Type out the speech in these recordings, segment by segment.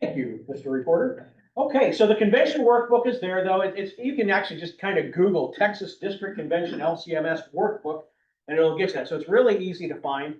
Thank you, Mr. Reporter. Okay, so the convention workbook is there, though. It's you can actually just kind of Google Texas District Convention LCMS workbook, and it'll get that. So it's really easy to find.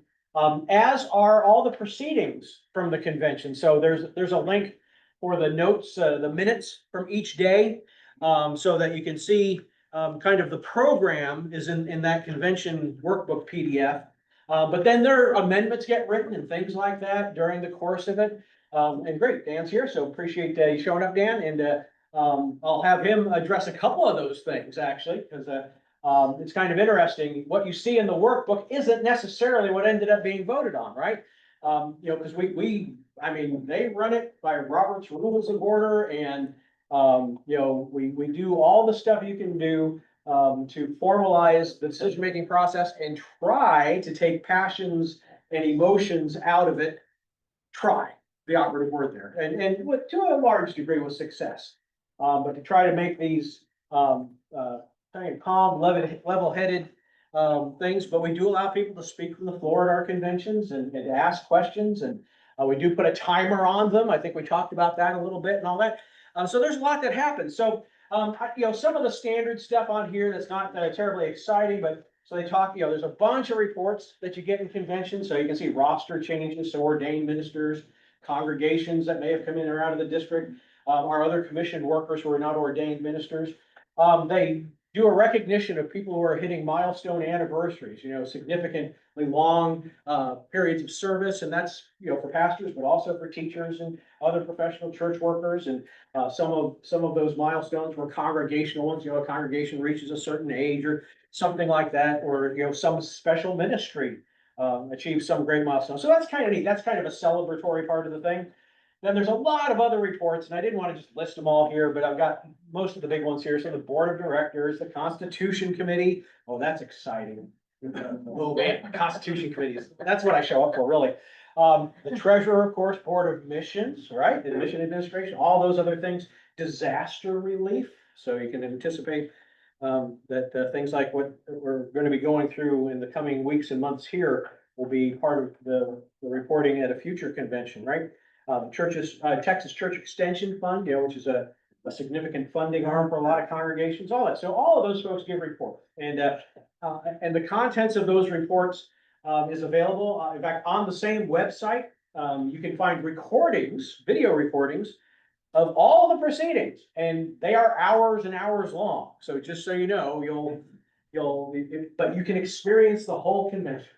As are all the proceedings from the convention. So there's a link for the notes, the minutes from each day, so that you can see kind of the program is in that convention workbook PDF. But then there are amendments get written and things like that during the course of it. And great, Dan's here, so appreciate you showing up, Dan, and I'll have him address a couple of those things actually, because it's kind of interesting. What you see in the workbook isn't necessarily what ended up being voted on, right? You know, because I mean, they run it by Robert's Rules of Order, and you know, we do all the stuff you can do to formalize the decision-making process and try to take passions and emotions out of it. Try the operative word there, and with, to a large degree with success. But to try to make these kind of calm, level-headed things, but we do allow people to speak from the floor at our conventions and to ask questions, and we do put a timer on them. I think we talked about that a little bit and all that. So there's a lot that happens. So you know, some of the standard stuff on here that's not terribly exciting, but so they talk, you know, there's a bunch of reports that you get in convention. So you can see roster changes, so ordained ministers, congregations that may have come in or out of the district, our other commissioned workers who are not ordained ministers. They do a recognition of people who are hitting milestone anniversaries, you know, significantly long periods of service, and that's, you know, for pastors, but also for teachers and other professional church workers. And some of those milestones were congregational ones. You know, a congregation reaches a certain age or something like that, or you know, some special ministry achieves some great milestone. So that's kind of neat. That's kind of a celebratory part of the thing. Then there's a lot of other reports, and I didn't want to just list them all here, but I've got most of the big ones here. So the board of directors, the Constitution Committee. Oh, that's exciting. Oh man, Constitution Committees. That's what I show up for, really. The treasurer, of course, board of missions, right? The mission administration, all those other things. Disaster relief. So you can anticipate that things like what we're going to be going through in the coming weeks and months here will be part of the reporting at a future convention, right? The church's Texas Church Extension Fund, you know, which is a significant funding arm for a lot of congregations, all that. So all of those folks give reports, and the contents of those reports is available. In fact, on the same website, you can find recordings, video recordings of all the proceedings, and they are hours and hours long. So just so you know, but you can experience the whole convention.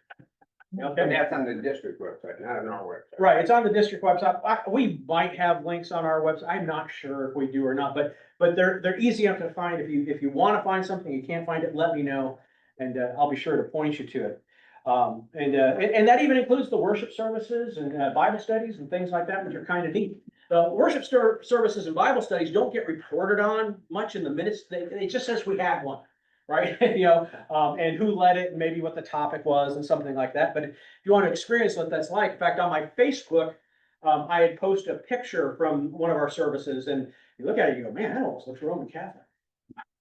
Okay, and that's on the district website, not on our website. Right, it's on the district website. We might have links on our website. I'm not sure if we do or not, but they're easy enough to find. If you want to find something, you can't find it, let me know, and I'll be sure to point you to it. And that even includes the worship services and Bible studies and things like that, which are kind of neat. The worship services and Bible studies don't get reported on much in the minutes. It just says we had one. Right, you know, and who led it, and maybe what the topic was, and something like that. But if you want to experience what that's like, in fact, on my Facebook, I had posted a picture from one of our services, and you look at it, you go, man, that almost looks Roman Catholic.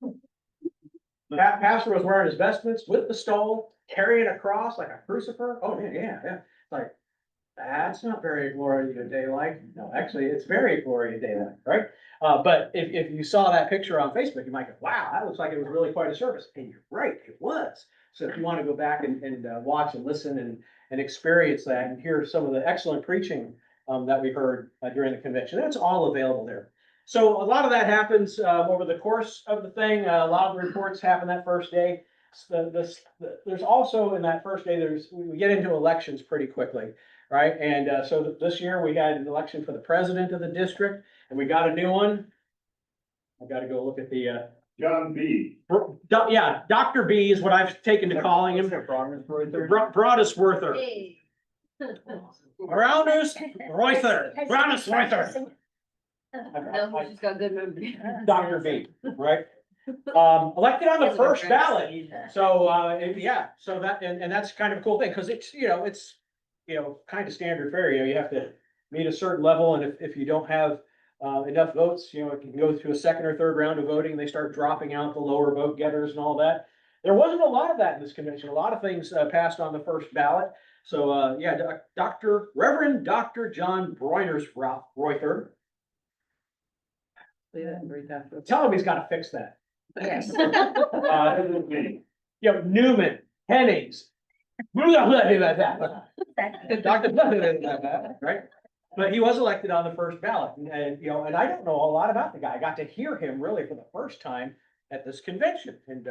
The pastor was wearing his vestments with the stole, carrying a cross like a crucifer. Oh man, yeah. It's like, that's not very Gloria Dei like. No, actually, it's very Gloria Dei like, right? But if you saw that picture on Facebook, you might go, wow, that looks like it was really quite a service. And you're right, it was. So if you want to go back and watch and listen and experience that and hear some of the excellent preaching that we heard during the convention, that's all available there. So a lot of that happens over the course of the thing. A lot of the reports happen that first day. There's also in that first day, we get into elections pretty quickly, right? And so this year we had an election for the president of the district, and we got a new one. I got to go look at the John B. Yeah, Dr. B is what I've taken to calling him. Broadusworther. Hey. Broadusworther. Broadusworther. No, he's just got good memory. Dr. B, right? Elected on the first ballot. So, yeah, so that, and that's kind of a cool thing, because it's, kind of standard fare, you have to meet a certain level, and if you don't have enough votes, it can go through a second or third round of voting, they start dropping out the lower vote getters and all that. There wasn't a lot of that in this convention. A lot of things passed on the first ballot. So, yeah, Reverend Dr. John Broiners Reuther. Tell him he's got to fix that. Yes. Newman, Hennings. Dr. Right? But he was elected on the first ballot, and and I don't know a lot about the guy. I got to hear him really for the first time at this convention, and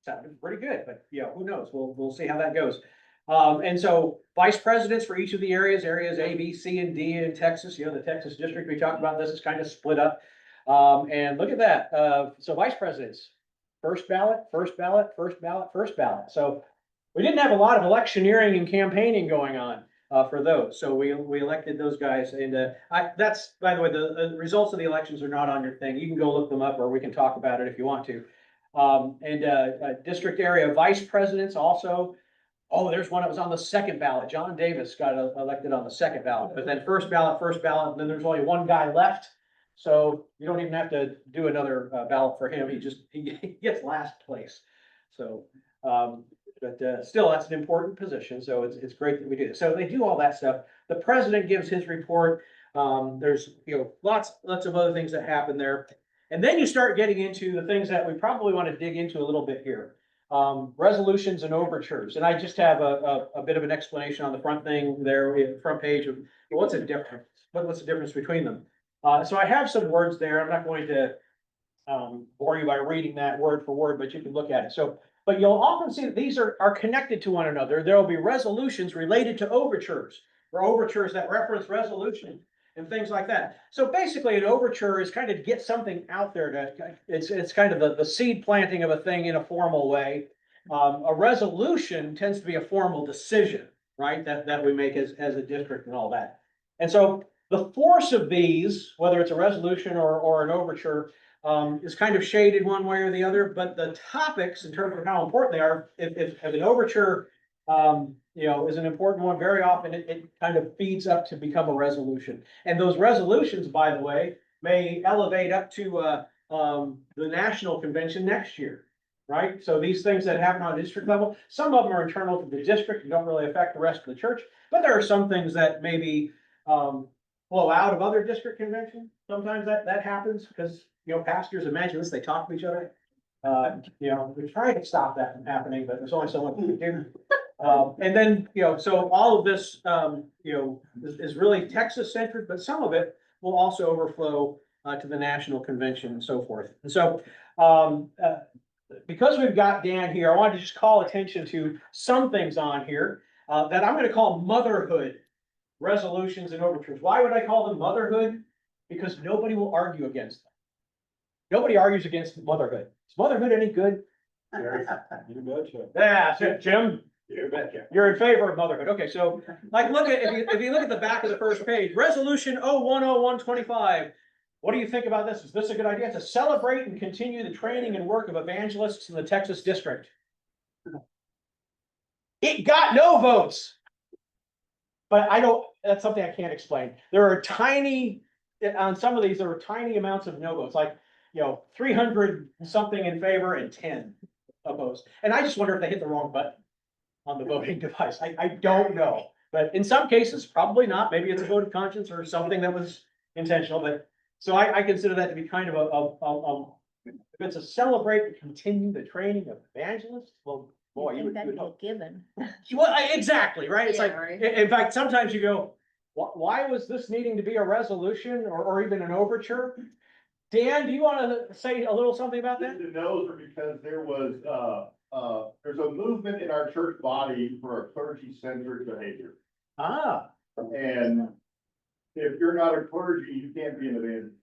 sounded pretty good. But who knows? We'll see how that goes. And so vice presidents for each of the areas A, B, C, and D in Texas. The Texas district we talked about. This is kind of split up. And look at that. So vice presidents, first ballot, first ballot, first ballot, first ballot. So we didn't have a lot of electioneering and campaigning going on for those. So we elected those guys. And that's, by the way, the results of the elections are not on your thing. You can go look them up, or we can talk about it if you want to. District area vice presidents also. Oh, there's one that was on the second ballot. John Davis got elected on the second ballot, but then first ballot, and then there's only one guy left. So you don't even have to do another ballot for him. He gets last place. So, but still, that's an important position. So it's great that we do this. So they do all that stuff. The president gives his report. There's lots of other things that happen there. And then you start getting into the things that we probably want to dig into a little bit here. Resolutions and overtures. And I just have a bit of an explanation on the front thing there, front page of what's the difference between them. So I have some words there. I'm not going to bore you by reading that word for word, but you can look at it. So, but you'll often see that these are connected to one another. There will be resolutions related to overtures, or overtures that reference resolution and things like that. So basically an overture is kind of to get something out there it's kind of the seed planting of a thing in a formal way. A resolution tends to be a formal decision, right? That we make as a district and all that. And so the force of these, whether it's a resolution or an overture, is kind of shaded one way or the other, but the topics in terms of how important they are, if an overture is an important one, very often it kind of feeds up to become a resolution. And those resolutions, by the way, may elevate up to the national convention next year, right? So these things that happen on a district level, some of them are internal to the district and don't really affect the rest of the church, but there are some things that maybe flow out of other district conventions. Sometimes that happens because pastors, imagine this, they talk to each other. We try to stop that from happening, but there's only so much we can do. And then, so all of this, is really Texas centered, but some of it will also overflow to the national convention and so forth. And so, because we've got Dan here, I wanted to just call attention to some things on here that I'm going to call motherhood resolutions and overtures. Why would I call them motherhood? Because nobody will argue against them. Nobody argues against motherhood. Is motherhood any good? Yeah, Jim. You're in favor of motherhood. Okay, so look at if you look at the back of the first page, resolution 010125. What do you think about this? Is this a good idea? To celebrate and continue the training and work of evangelists in the Texas district. It got no votes. But that's something I can't explain. There are on some of these, there are tiny amounts of no votes, 300 something in favor and 10 opposed. And I just wonder if they hit the wrong button on the voting device. I don't know, but in some cases, probably not. Maybe it's a vote of conscience or something that was intentional, but so I consider that to be kind of if it's a celebrate and continue the training of evangelists, well, boy, you would hope. Given. Well, exactly, right? It's Yeah, right. In fact, sometimes you go, why was this needing to be a resolution or even an overture? Dan, do you want to say a little something about that? The no's are because there's a movement in our church body for a clergy-centered behavior. And if you're not a clergy, you can't be an evangelist.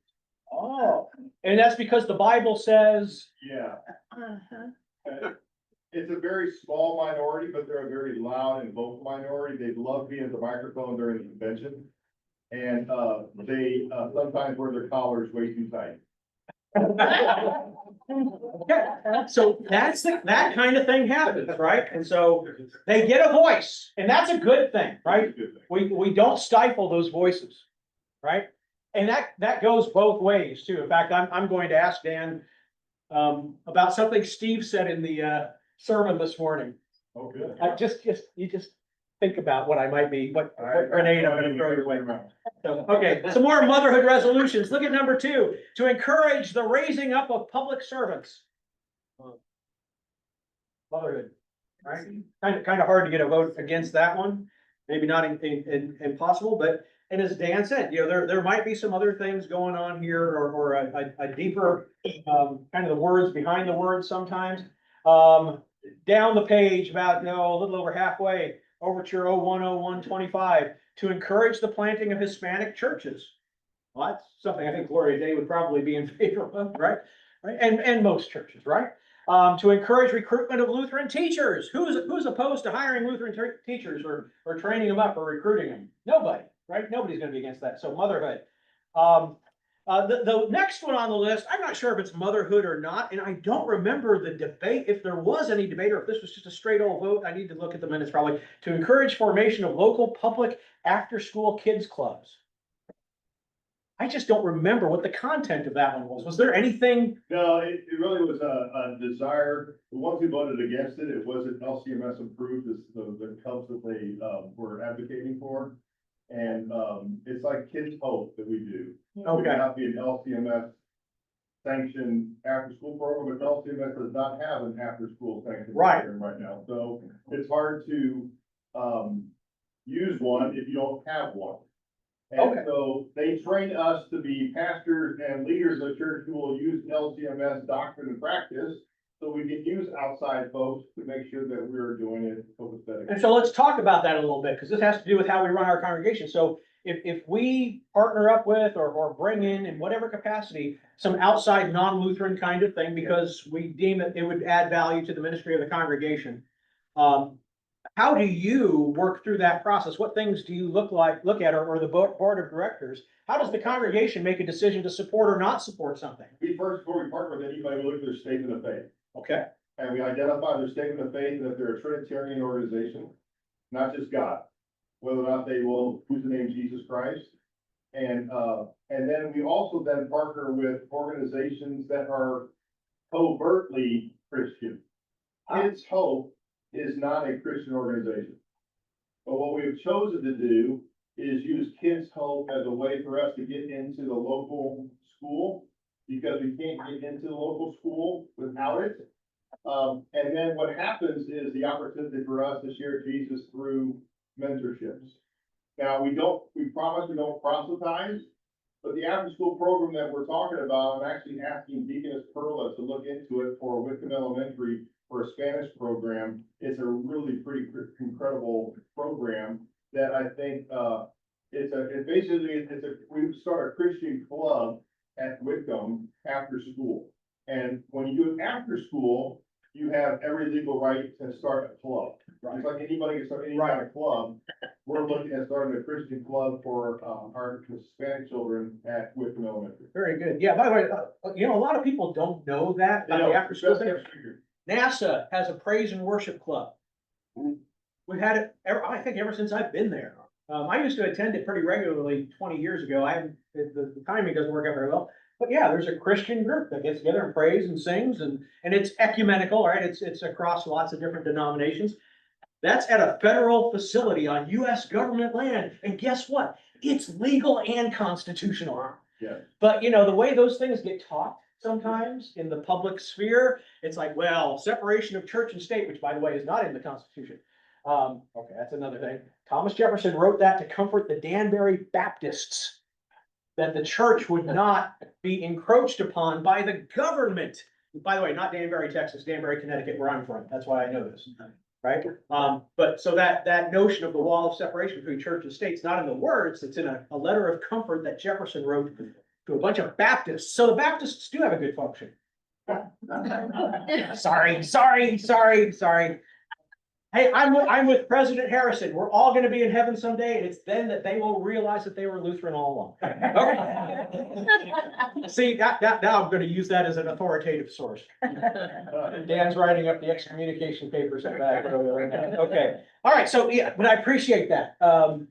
Oh, and that's because the Bible says. Yeah. Uh-huh. It's a very small minority, but they're a very loud and vocal minority. They love being at the microphone during the convention. And they sometimes wear their collars way too tight. Okay, so that kind of thing happens, right? And so they get a voice, and that's a good thing, right? We don't stifle those voices, right? And that goes both ways too. In fact, I'm going to ask Dan about something Steve said in the, sermon this morning. Oh, good. You just think about what I might be, what grenade I'm gonna throw your way. So, okay, some more motherhood resolutions. Look at number 2, to encourage the raising up of public servants. Motherhood, right? Kind of hard to get a vote against that one. Maybe not impossible, but, and as Dan said, you know, there might be some other things going on here or a deeper, kind of the words behind the words sometimes. Down the page about, a little over halfway, Overture 010125, to encourage the planting of Hispanic churches. Well, that's something I think Gloria Dei would probably be in favor of, right? And most churches, right? To encourage recruitment of Lutheran teachers. Who's opposed to hiring Lutheran teachers or training them up or recruiting them? Nobody, right? Nobody's gonna be against that. So motherhood. The next one on the list, I'm not sure if it's motherhood or not, and I don't remember the debate, if there was any debate or if this was just a straight old vote. I need to look at the minutes probably. To encourage formation of local public after-school kids clubs. I just don't remember what the content of that one was. Was there anything? No, it really was a desire. The ones who voted against it, it wasn't LCMS approved as the clubs that they, were advocating for. And, it's like Kids Hope that we do. It would Okay, not be an LCMS sanctioned after-school program, but LCMS does not have an after-school sanctioned Right. program right now. So it's hard to, use one if you don't have one. Okay. And so they train us to be pastors and leaders of the church who will use LCMS doctrine and practice. So we can use outside folks to make sure that we're doing it copacetic. and so let's talk about that a little bit, because this has to do with how we run our congregation. So if we partner up with or bring in whatever capacity, some outside non-Lutheran kind of thing, because we deem that it would add value to the ministry of the congregation. How do you work through that process? What things do you look at, or the board of directors? How does the congregation make a decision to support or not support something? Before we partner with anybody, we look at their statement of faith. Okay, And we identify their statement of faith and if they're a Trinitarian organization, not just God, whether or not they will use the name Jesus Christ. And then we also then partner with organizations that are covertly Christian. Kids Hope is not a Christian organization. But what we have chosen to do is use Kids Hope as a way for us to get into the local school, because we can't get into the local school without it. And then what happens is the opportunity for us to share Jesus through mentorships. Now, we promise we don't proselytize, but the after-school program that we're talking about, I'm actually asking Deaconess Perla to look into it for Wickham Elementary for a Spanish program. It's a really pretty incredible program that I think, we start a Christian club at Wickham after school. And when you do it after school, you have every legal right to start a club. It's like anybody can start any kind of club. We're looking at starting a Christian club for, our Hispanic children at Wickham Elementary. very good. Yeah, by the way, a lot of people don't know that about the after school thing. NASA has a praise and worship club. We've had it, I think ever since I've been there. I used to attend it pretty regularly 20 years ago. The timing doesn't work out very well. But yeah, there's a Christian group that gets together and prays and sings, and it's ecumenical, right? It's across lots of different denominations. That's at a federal facility on US government land. And guess what? It's legal and constitutional. Yeah. But the way those things get taught sometimes in the public sphere, it's like, well, separation of church and state, which by the way is not in the Constitution. Okay, that's another thing. Thomas Jefferson wrote that to comfort the Danbury Baptists, that the church would not be encroached upon by the government. By the way, not Danbury, Texas, Danbury, Connecticut, where I'm from. That's why I know this, right? But so that notion of the wall of separation between church and state is not in the words, it's in a letter of comfort that Jefferson wrote to a bunch of Baptists. So the Baptists do have a good function. Sorry. Hey, I'm with President Harrison. We're all gonna be in heaven someday, and it's then that they will realize that they were Lutheran all along. Okay. See, now I'm gonna use that as an authoritative source. Dan's writing up the excommunication papers in the back. Okay, all right, so yeah, but I appreciate that.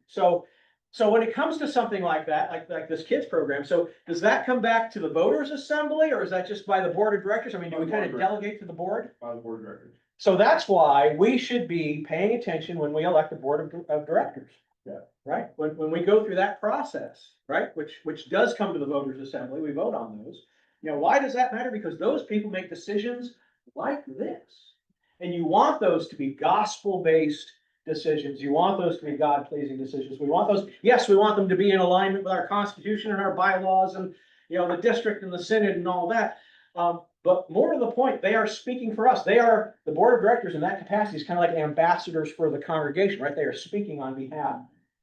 So So when it comes to something like that, like this kids program, so does that come back to the voters assembly or is that just by the board of directors? I mean, do we kind of delegate to the board? By the board of directors. So that's why we should be paying attention when we elect the board of directors. Yeah. Right? When we go through that process, right? Which does come to the voters assembly, we vote on those. You know, why does that matter? Because those people make decisions like this. And you want those to be gospel-based decisions. You want those to be God-pleasing decisions. We want those, yes, we want them to be in alignment with our constitution and our bylaws and, you know, the district and the synod and all that. But more to the point, they are speaking for us. They are, the board of directors in that capacity is kind of like ambassadors for the congregation, right? They are speaking on behalf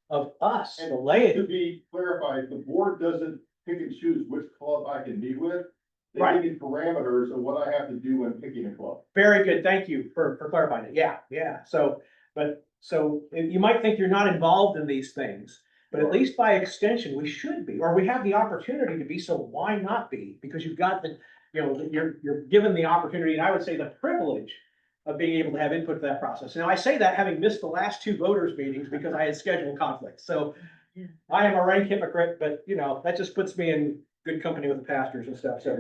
of us, the To laity. be clarified, the board doesn't pick and choose which club I can meet with. They Right. give me parameters of what I have to do when picking a club. Very good. Thank you for clarifying it. Yeah, yeah. So you might think you're not involved in these things, but at least by extension, we should be, or we have the opportunity to be, so why not be? Because you've got the, you know, you're given the opportunity, and I would say the privilege of being able to have input to that process. Now, I say that having missed the last two voters meetings because I had scheduled conflicts. So I am a rank hypocrite, but you know, that just puts me in good company with the pastors and stuff. So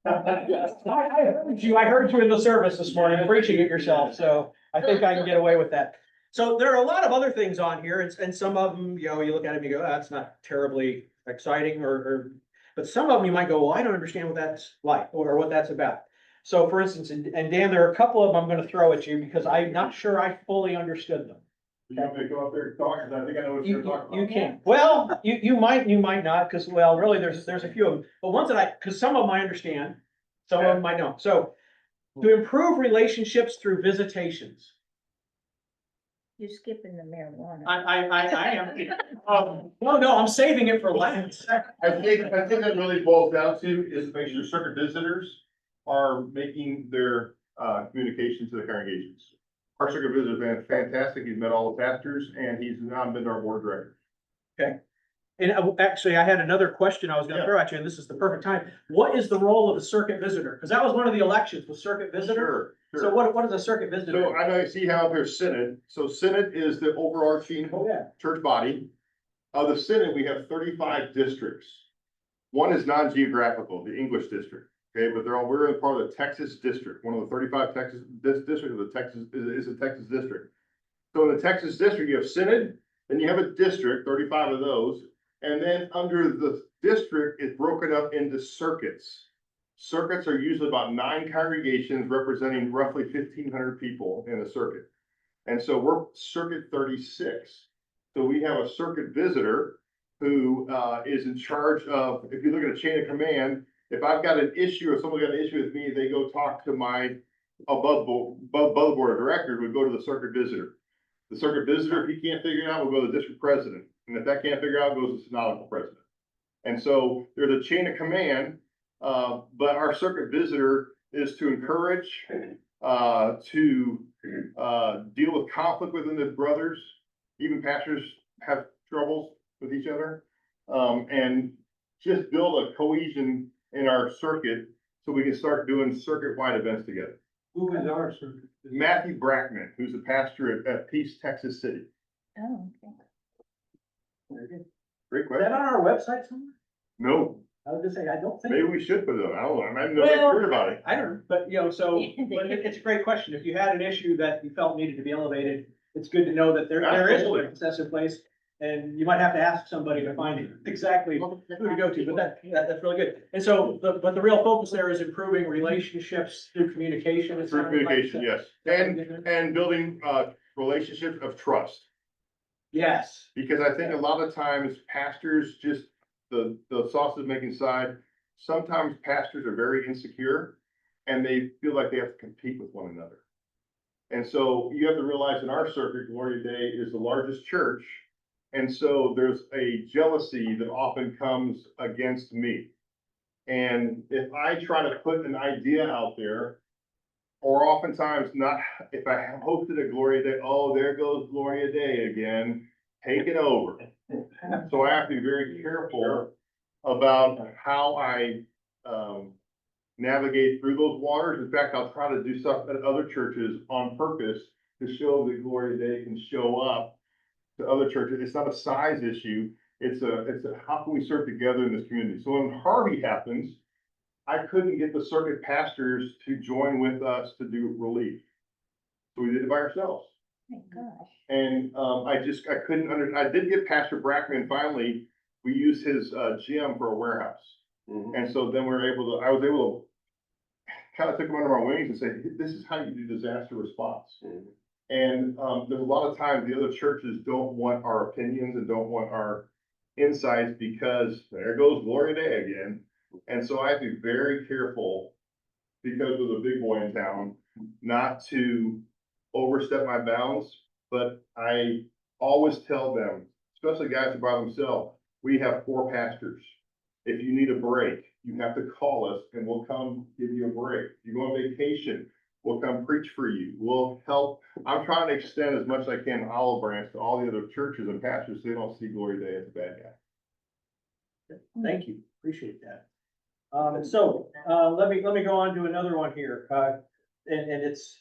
I heard you in the service this morning preaching it yourself, so I think I can get away with that. So there are a lot of other things on here, and some of them, you know, you look at them, you go, "Oh, that's not terribly exciting," but some of them you might go, well, I don't understand what that's like or what that's about. So for instance, and Dan, there are a couple of them I'm gonna throw at you because I'm not sure I fully understood them. You want me to go up there and talk, because I think I know what you're talking about. You can, well, you might not, because, well, really, there's a few of them, but ones that because some of them I understand, some of them I don't. So to improve relationships through visitations. You're skipping the marijuana. I am. No, I'm saving it for last. I think that really boils down to is make sure circuit visitors are making their communication to the congregations. Our circuit visitor is fantastic. He's met all the pastors and he's now been our board director. Okay. And actually, I had another question I was gonna throw at you, and this is the perfect time. What is the role of a circuit visitor? Because that was one of the elections, was circuit visitor. Sure. So what is a circuit So visitor? I know you see how there's synod. So synod is the overarching Oh, yeah. church body. Of the synod, we have 35 districts. One is non-geographical, the English district. Okay, but we're in part of the Texas district. One of the 35 district of the Texas is a Texas district. So in the Texas district, you have synod, then you have a district, 35 of those. And then under the district, it's broken up into circuits. Circuits are usually about 9 congregations representing roughly 1,500 people in a circuit. And so we're circuit 36. So we have a circuit visitor who is in charge of, if you look at a chain of command, if I've got an issue or someone got an issue with me, they go talk to my above board of directors, would go to the circuit visitor. The circuit visitor, if he can't figure it out, will go to the district president. And if that can't figure it out, it goes to the synodical president. And so there's a chain of command, but our circuit visitor is to encourage, to deal with conflict within the brothers. Even pastors have troubles with each other, and just build a cohesion in our circuit so we can start doing circuit-wide events together. Who is our circuit? Matthew Brackman, who's the pastor at Peace, Texas City. Oh, okay. Great Is that question. on our website somewhere? No, I was gonna say, I don't think. maybe we should put it on. I don't know. I haven't heard about it. I don't know, but you know, so, but it's a great question. If you had an issue that you felt needed to be elevated, it's good to know that there is a Absolutely. process in place. And you might have to ask somebody to find exactly who to go to, but that's really good. And so, but the real focus there is improving relationships through communication. it Through sounded like. communication, yes. And building relationships of trust. Yes, Because I think a lot of times pastors just, the sausage making side, sometimes pastors are very insecure and they feel like they have to compete with one another. And so you have to realize in our circuit, Gloria Dei is the largest church. And so there's a jealousy that often comes against me. And if I try to put an idea out there, or oftentimes not, if I hosted a Gloria Dei, oh, there goes Gloria Dei again, taking over. So I have to be very careful about how I navigate through those waters. In fact, I'll try to do stuff at other churches on purpose to show that Gloria Dei can show up to other churches. It's not a size issue. It's a how can we serve together in this community? So when Harvey happens, I couldn't get the circuit pastors to join with us to do relief. So we did it by ourselves. My gosh. And, I couldn't I did get Pastor Brackman finally, we used his, gym for a warehouse. Mhm. And so then I was able to kind of took him under my wings and say, this is how you do disaster response. Mhm. And, there's a lot of times the other churches don't want our opinions and don't want our insights because there goes Gloria Dei again. And so I have to be very careful because of the big boy in town, not to overstep my bounds, but I always tell them, especially guys who are by themselves, we have 4 pastors. If you need a break, you have to call us and we'll come give you a break. If you go on vacation, we'll come preach for you. We'll help. I'm trying to extend as much as I can an olive branch to all the other churches and pastors so they don't see Gloria Dei as a bad guy. Thank you, appreciate that. Let me go on to another one here, and it's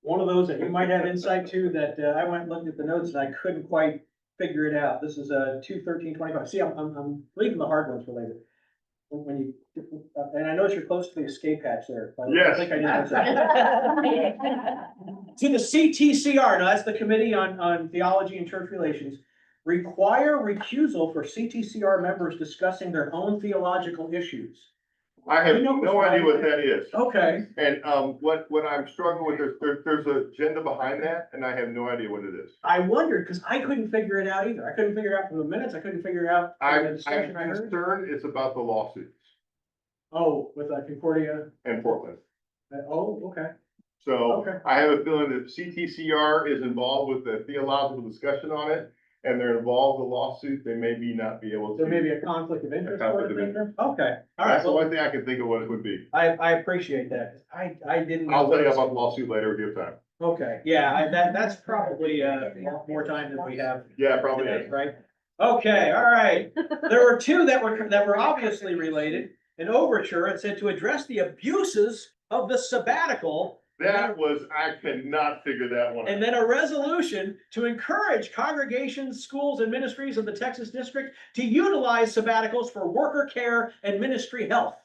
one of those that you might have insight to that, I went and looked at the notes and I couldn't quite figure it out. This is 2/13/25. See, I'm leaving the hard ones for later. When you, and I notice you're close to the escape hatch there. I Yes. think I did. To the CTCR, now that's the Committee on Theology and Church Relations, require recusal for CTCR members discussing their own theological issues. I have You know no what's idea wrong? what that is. Okay, And, what I'm struggling with, there's an agenda behind that and I have no idea what it is. I wondered, because I couldn't figure it out either. I couldn't figure it out from the minutes, I couldn't figure it out from the I'm discussion I heard. concerned it's about the lawsuits Oh, with Concordia, in Portland. oh, okay, So okay. I have a feeling that CTCR is involved with the theological discussion on it, and they're involved in the lawsuit, they may not be able to. There may be a conflict of interest. conflict of sort thing? Okay, all right, That's the well, only thing I can think of what it would be. I appreciate that. I didn't. know I'll tell you what- about the lawsuit later if you have time. Okay, yeah, that's probably, more time than we have. Yeah, it probably today, is. right? Okay, all right. There were 2 that were obviously related. An overture, it said to address the abuses of the sabbatical. That was, I cannot figure that one And out. then a resolution to encourage congregations, schools, and ministries of the Texas District to utilize sabbaticals for worker care and ministry health.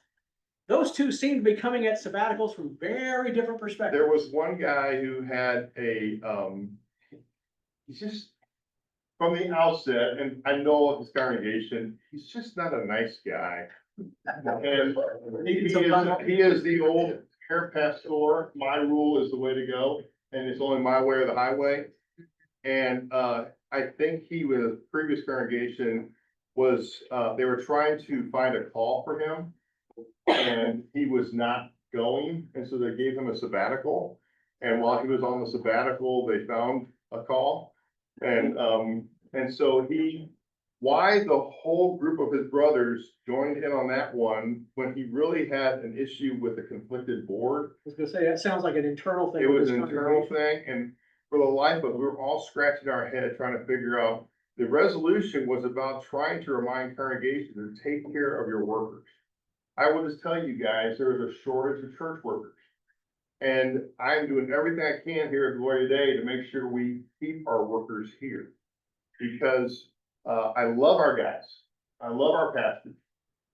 Those 2 seem to be coming at sabbaticals from very different perspectives. There was one guy who had he's just, from the outset, and I know his congregation, he's just not a nice guy. And he is the old hair pastor, my rule is the way to go, and it's only my way or the highway. And, I think he was, previous congregation was, they were trying to find a call for him. And he was not going, and so they gave him a sabbatical. And while he was on the sabbatical, they found a call. And so why the whole group of his brothers joined in on that one, when he really had an issue with a conflicted board. I was gonna say, that sounds like an internal thing. It with was this an internal congregation. thing, and for the life of it, we were all scratching our head trying to figure out. The resolution was about trying to remind congregations to take care of your workers. I will just tell you guys, there is a shortage of church workers. And I'm doing everything I can here at Gloria Dei to make sure we keep our workers here. Because, I love our guys, I love our pastors,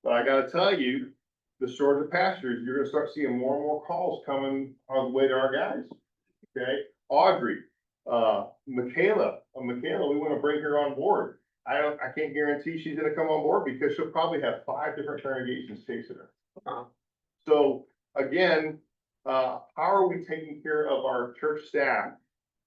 but I gotta tell you, the shortage of pastors, you're gonna start seeing more and more calls coming on the way to our guys. Okay, Audrey, Michaela, we wanna bring her on board. I can't guarantee she's gonna come on board because she'll probably have 5 different congregations chasing her. So again, how are we taking care of our church staff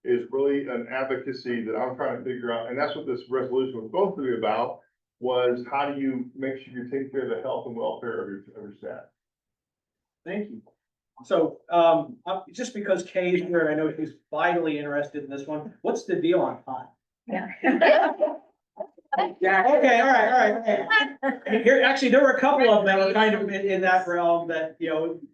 is really an advocacy that I'm trying to figure out, and that's what this resolution was supposed to be about, was how do you make sure you're taking care of the health and welfare of your staff? Thank you. So, just because Kay's here, I know she's vitally interested in this one. What's the deal on pot? Yeah. Okay, all right. Here, actually, there were a couple of them that were kind of in that realm that,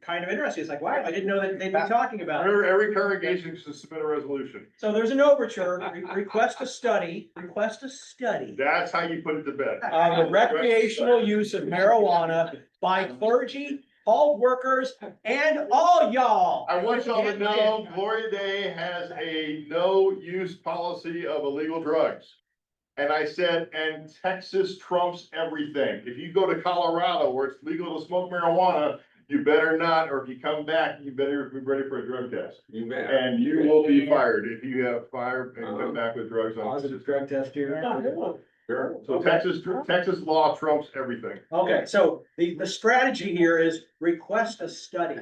kind of interesting. It's like, wow, I didn't know that they'd be talking about it. Remember, every congregation should submit a resolution. So there's an overture, request a study That's how you put it to bed. on the recreational use of marijuana by clergy, hall workers, and all y'all. I want y'all to know Gloria Dei has a no-use policy of illegal drugs. And I said, and Texas trumps everything. If you go to Colorado where it's legal to smoke marijuana, you better not, or if you come back, you better be ready for a drug test. You bet. And you will be fired if you have fired and come back with drugs on. Positive drug test here. Sure. So Texas law trumps everything. Okay, so the strategy here is request a study,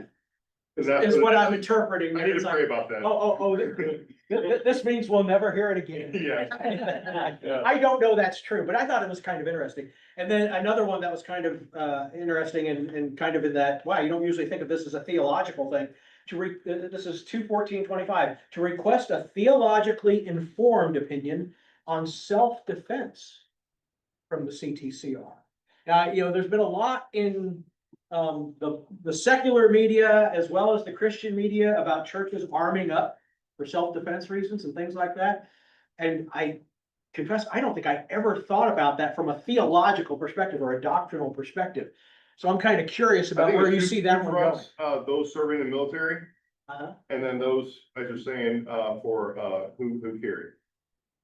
And that's is what I'm interpreting. I need It's to like, pray about that. this means we'll never hear it again. Yeah. I don't know that's true, but I thought it was kind of interesting. And then another one that was kind of interesting and kind of in that, wow, you don't usually think of this as a theological thing. This is 2:14:25, to request a theologically informed opinion on self-defense from the CTCR. Now, there's been a lot in the secular media as well as the Christian media about churches arming up for self-defense reasons and things like that. And I confess, I don't think I ever thought about that from a theological perspective or a doctrinal perspective. So I'm kind of curious I about think where you it's see two that one going. fronts, those serving in the military, Uh-huh. and then those, as you're saying, for who carry.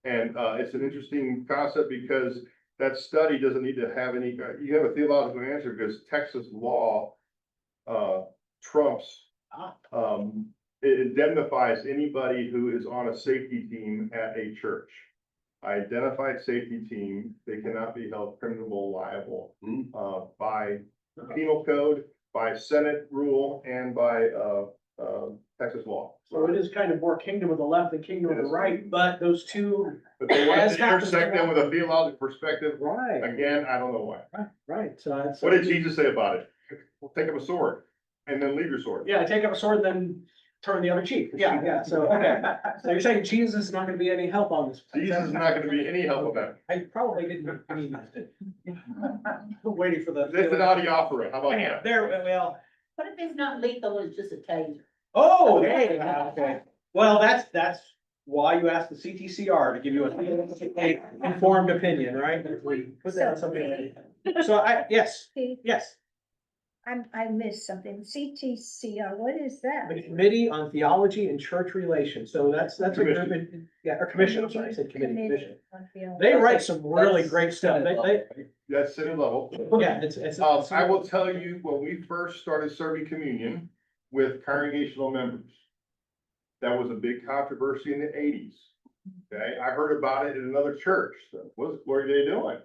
And it's an interesting concept because that study doesn't need to have any, you have a theological answer because Texas law trumps, Ah. it indemnifies anybody who is on a safety team at a church. Identified safety team, they cannot be held criminal liable by penal code, by Senate rule, and by Texas law. So it is kind of more kingdom of the left than kingdom of the right, but those two. But they want As to happens intersect them to- with a theological perspective. Right, Again, I don't know why. right, so it's. What did Jesus say about it? Well, take up a sword and then leave your sword. Yeah, take up a sword, then turn the other cheek. Yeah, so, okay. So you're saying Jesus is not gonna be any help on this? Jesus is not gonna be any help with that. I probably didn't mean that. Waiting for the. It's an audiopera. How about Bam, that? there, well, What if it's not lethal, it's just a taser? oh, hey, okay. Well, that's why you ask the CTCR to give you a informed opinion, right? Put that on something. So yes, Keith, yes. I missed something. CTCR, what is that? The Committee on Theology and Church Relations, so that's a group, yeah, or commission, I'm sorry, I said committee, commission. on theology. They write some really great stuff, they, That's city level. yeah, it's. I will tell you, when we first started serving communion with congregational members, that was a big controversy in the eighties. Okay, I heard about it in another church. So what's Gloria Dei doing?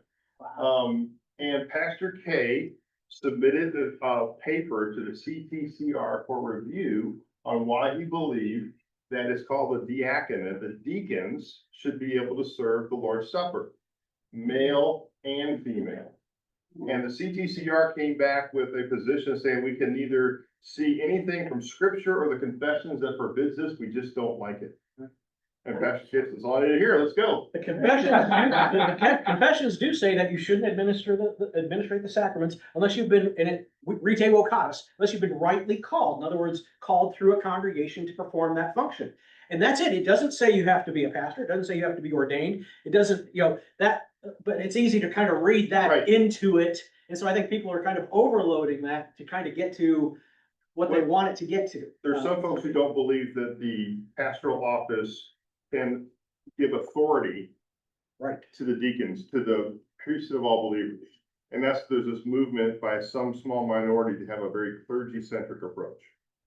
And Pastor K submitted a paper to the CTCR for review on why he believed that it's called the diaconate, the deacons should be able to serve the Lord's Supper, male and female. And the CTCR came back with a position saying we can neither see anything from scripture or the confessions that forbids this, we just don't like it. And Pastor K says, all I need to hear, let's go. The confessions do say that you shouldn't administrate the sacraments unless you've been in it, rite vocatus, unless you've been rightly called. In other words, called through a congregation to perform that function. And that's it. It doesn't say you have to be a pastor. It doesn't say you have to be ordained. It doesn't, but it's easy to kind of read that Right. into it. And so I think people are kind of overloading that to kind of get to what they want it to get to. There's some folks who don't believe that the pastoral office can give authority Right. to the deacons, to the priesthood of all believers. And there's this movement by some small minority to have a very clergy-centric approach.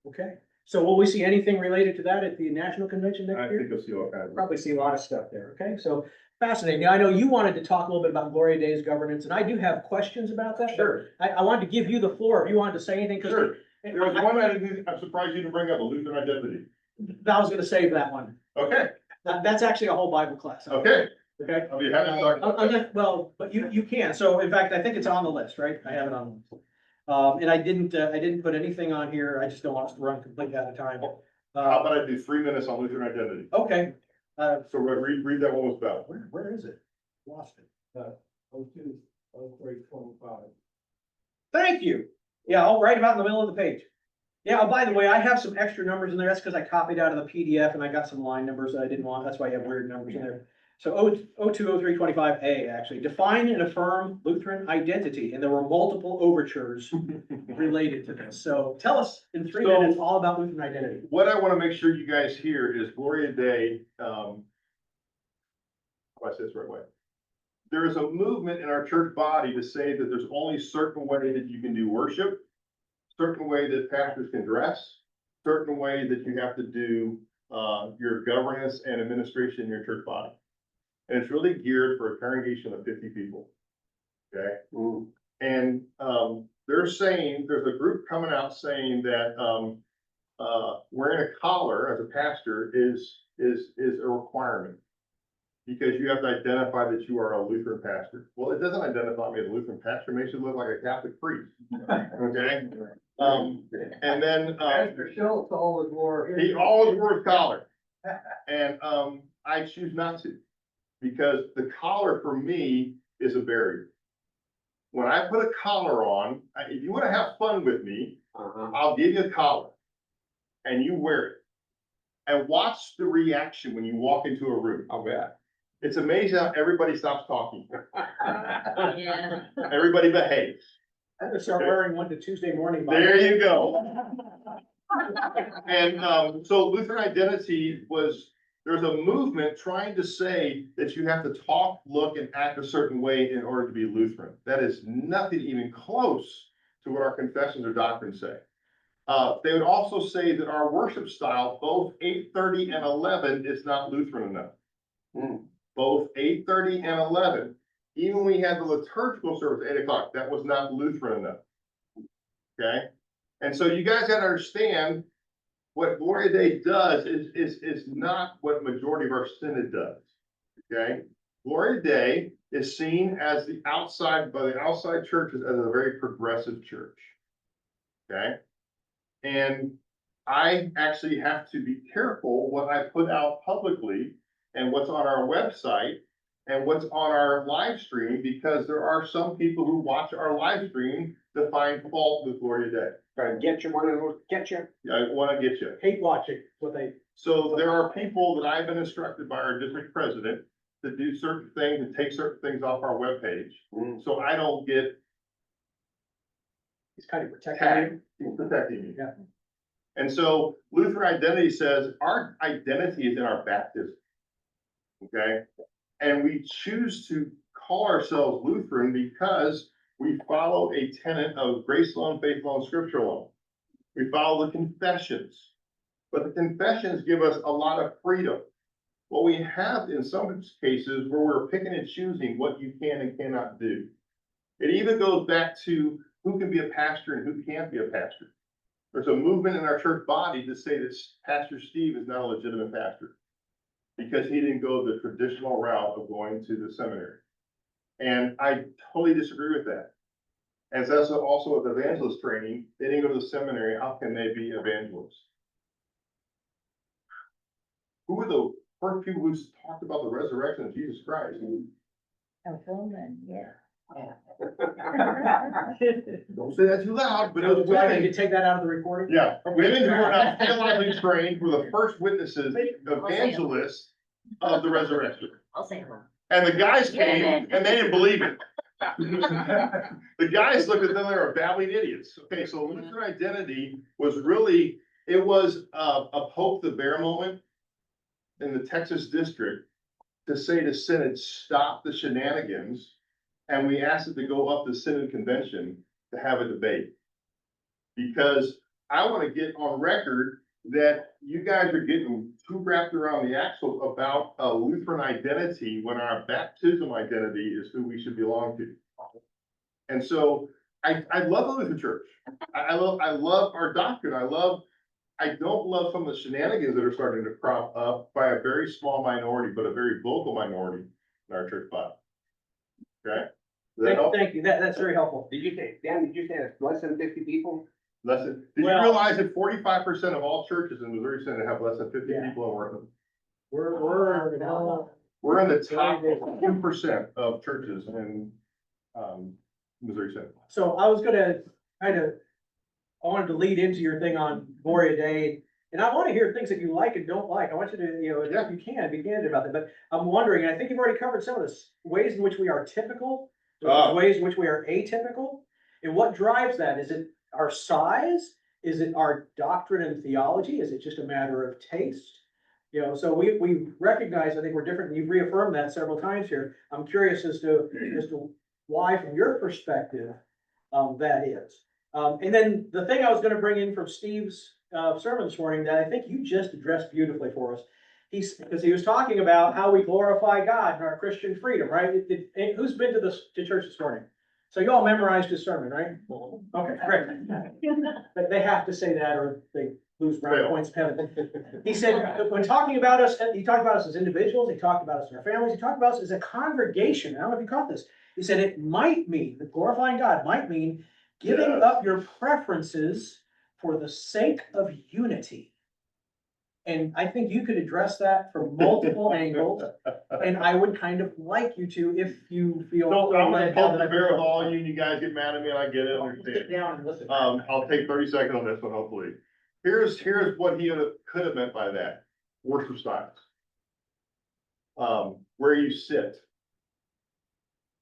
Okay. So will we see anything related to that at the national convention I next year? think you'll see all kinds of. Probably see a lot of stuff there, okay? So fascinating. Now, I know you wanted to talk a little bit about Gloria Dei's governance, and I do have questions about that. Sure. I wanted to give you the floor if you wanted to say anything, because Sure. There was one I'm surprised you didn't bring up, a Lutheran identity. I was gonna save that one. Okay, That's actually a whole Bible class. okay. Okay? I'll be happy to talk. Well, but you can. So in fact, I think it's on the list, right? I have it on the list. And I didn't put anything on here. I just don't want us to run completely out of time. How about I do 3 minutes on Lutheran identity? Okay. So read that one was about. Where is it? Lost it. 02/03/25. Thank you. Yeah, I'll write about in the middle of the page. Yeah, oh, by the way, I have some extra numbers in there. That's because I copied out of the PDF and I got some line numbers that I didn't want. That's why you have weird numbers in there. So 020325A, actually, define and affirm Lutheran identity, and there were multiple overtures related to this. So tell us in 3 minutes all about Lutheran identity. What I want to make sure you guys hear is Gloria Dei, how do I say this the right way? There is a movement in our church body to say that there's only certain way that you can do worship, certain way that pastors can dress, certain way that you have to do your governance and administration in your church body. And it's really geared for a congregation of 50 people. Okay? And they're saying, there's a group coming out saying that wearing a collar as a pastor is a requirement. Because you have to identify that you are a Lutheran pastor. Well, it doesn't identify me as a Lutheran pastor, it makes you look like a Catholic priest. Okay? And then Pastor Schultz always wore. he always wore a collar. And I choose not to. Because the collar for me is a barrier. When I put a collar on, if you want to have fun with me, I'll give you a collar. And you wear it. And watch the reaction when you walk into a room. I'll bet. It's amazing how everybody stops talking. Yeah. Everybody behaves. I'm gonna start wearing one to Tuesday morning. There you go. And so Lutheran identity was, there's a movement trying to say that you have to talk, look, and act a certain way in order to be Lutheran. That is nothing even close to what our confessions or doctrines say. They would also say that our worship style, both 8:30 and 11, is not Lutheran enough. Both 8:30 and 11. Even when we had the liturgical service at 8 o'clock, that was not Lutheran enough. Okay? And so you guys gotta understand what Gloria Dei does is not what majority of our synod does. Okay? Gloria Dei is seen as by the outside churches as a very progressive church. Okay? And I actually have to be careful what I put out publicly and what's on our website and what's on our live stream, because there are some people who watch our live stream to find fault with Gloria Dei. Try to get you one of those, get you. I want to get you. Hate watching what they. So there are people that I've been instructed by our district president to do certain things and take certain things off our webpage. So I don't get He's kind of protecting tagged. you. He's protecting me. Yeah. And so Lutheran identity says our identity is in our baptism. Okay? And we choose to call ourselves Lutheran because we follow a tenet of grace alone, faith alone, scripture alone. We follow the confessions, but the confessions give us a lot of freedom. What we have in some cases where we're picking and choosing what you can and cannot do. It even goes back to who can be a pastor and who can't be a pastor. There's a movement in our church body to say that Pastor Steve is not a legitimate pastor because he didn't go the traditional route of going to the seminary. And I totally disagree with that. As that's also with evangelist training, they didn't go to the seminary, how can they be evangelists? Who were the first people who talked about the resurrection of Jesus Christ? A woman, yeah. Don't say that too loud, but it was Do I need women. to take that out of the recording? Yeah, women who were not theologically trained were the first witnesses, evangelists of the resurrection. I'll say hello. And the guys came and they didn't believe it. The guys looked at them, they were babbling idiots. Okay, so Lutheran identity was really, it was a poke the bear moment in the Texas district to say to Synod, stop the shenanigans. And we asked it to go up to Synod convention to have a debate. Because I want to get on record that you guys are getting too wrapped around the axle about a Lutheran identity when our baptism identity is who we should belong to. And so I love the Lutheran Church. I love our doctrine. I don't love some of the shenanigans that are starting to crop up by a very small minority, but a very vocal minority in our church body. Okay? Does that help? Thank you, that's very helpful. Did you say, Dan, did you say it's less than 50 people? Did you Well- realize that 45% of all churches in Missouri Synod have less than 50 Yeah. people in worship? We're We're in the top 2% of churches in Missouri Synod. So I was gonna I wanted to lead into your thing on Gloria Dei. And I want to hear things that you like and don't like. I want you to, if you can, be candid about that. But I'm wondering, and I think you've already covered some of this, ways in which we are typical, ways in which we are atypical. And what drives that? Is it our size? Is it our doctrine and theology? Is it just a matter of taste? So we recognize, I think we're different, and you've reaffirmed that several times here. I'm curious as to why, from your perspective, that is. And then the thing I was gonna bring in from Steve's sermon this morning that I think you just addressed beautifully for us. Because he was talking about how we glorify God and our Christian freedom, right? Who's been to church this morning? So you all memorized his sermon, right? Okay, great. But they have to say that or they lose brownie points of heaven. He said, when talking about us, he talked about us as individuals, he talked about us in our families, he talked about us as a congregation. I don't know if you caught this. He said it might mean, that glorifying God might mean giving up your preferences for the sake of unity. And I think you could address that from multiple angles, and I would kind of like you to, if you feel. So I'm gonna led poke that the I- bear with all you, and you guys get mad at me, and I get it, I Sit understand. down and listen. I'll take 30 seconds on this one, hopefully. Here's what he could have meant by that. Worship styles. Where you sit.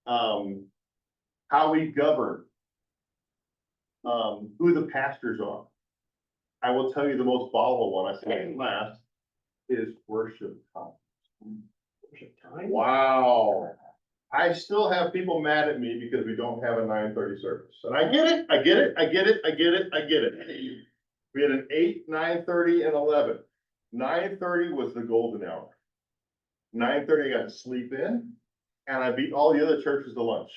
How we govern. Who the pastors are. I will tell you the most volatile one, I said last, is worship time. Worship time? Wow. I still have people mad at me because we don't have a 9:30 service. And I get it, I get it, I get it, I get it, I get it. We had an 8, 9:30, and 11. 9:30 was the golden hour. 9:30 I got to sleep in, and I beat all the other churches to lunch.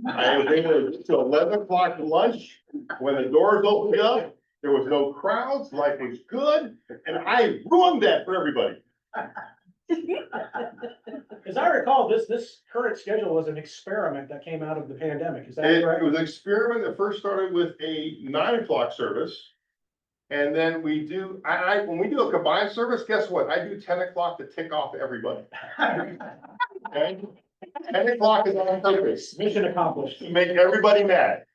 I was able to 11 o'clock to lunch, when the doors opened up, there was no crowds, life was good, and I ruined that for everybody. As I recall, this current schedule was an experiment that came out of the pandemic. Is that It correct? was an experiment that first started with a 9 o'clock service. And then we do, when we do a combined service, guess what? I do 10 o'clock to tick off everybody. Okay? 10 o'clock is on purpose, Mission accomplished. to make everybody mad.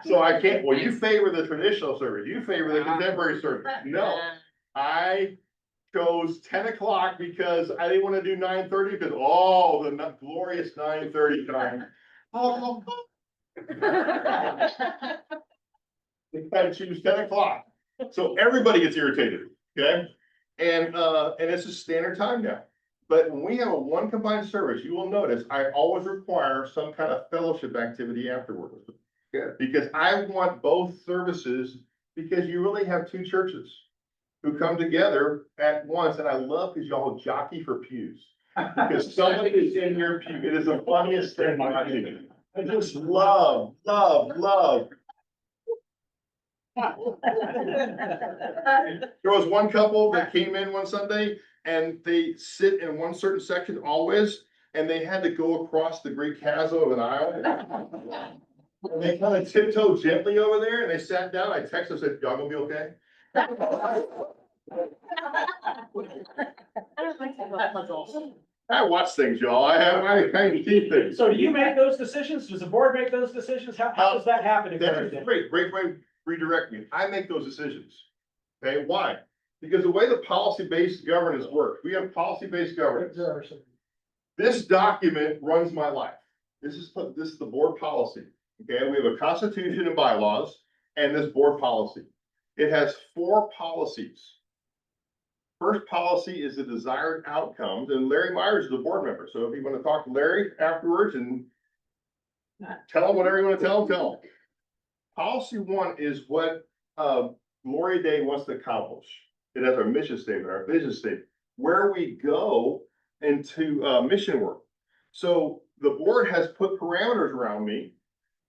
So I can't, well, you favor the traditional service, you favor the contemporary service. No, I chose 10 o'clock because I didn't want to do 9:30 because, the glorious 9:30 time. Oh. They had to choose 10 o'clock. So everybody gets irritated, okay? And it's a standard time now. But when we have a one combined service, you will notice I always require some kind of fellowship activity afterwards. Good. Because I want both services, because you really have two churches who come together at once, and I love because y'all jockey for pews. Because somebody is in your pew, it is the funniest thing I've seen. I just love. There was one couple that came in one Sunday and they sit in one certain section always, and they had to go across the great chasm of an aisle. And they kind of tiptoed gently over there and they sat down. I texted, said, y'all gonna be okay? I watch things, y'all. I kind of see things. So do you make those decisions? Does the board make those decisions? How does that happen? That's great way to redirect me. I make those decisions. Okay, why? Because the way the policy-based governance works, we have policy-based governance. This document runs my life. This is the board policy. Okay, we have a constitution and bylaws and this board policy. It has 4 policies. First policy is the desired outcomes, and Larry Myers is the board member. So if you want to talk to Larry afterwards and tell him whatever you want to tell him. Policy 1 is what Gloria Dei wants to accomplish. It has our mission statement, our vision statement, where we go into mission work. So the board has put parameters around me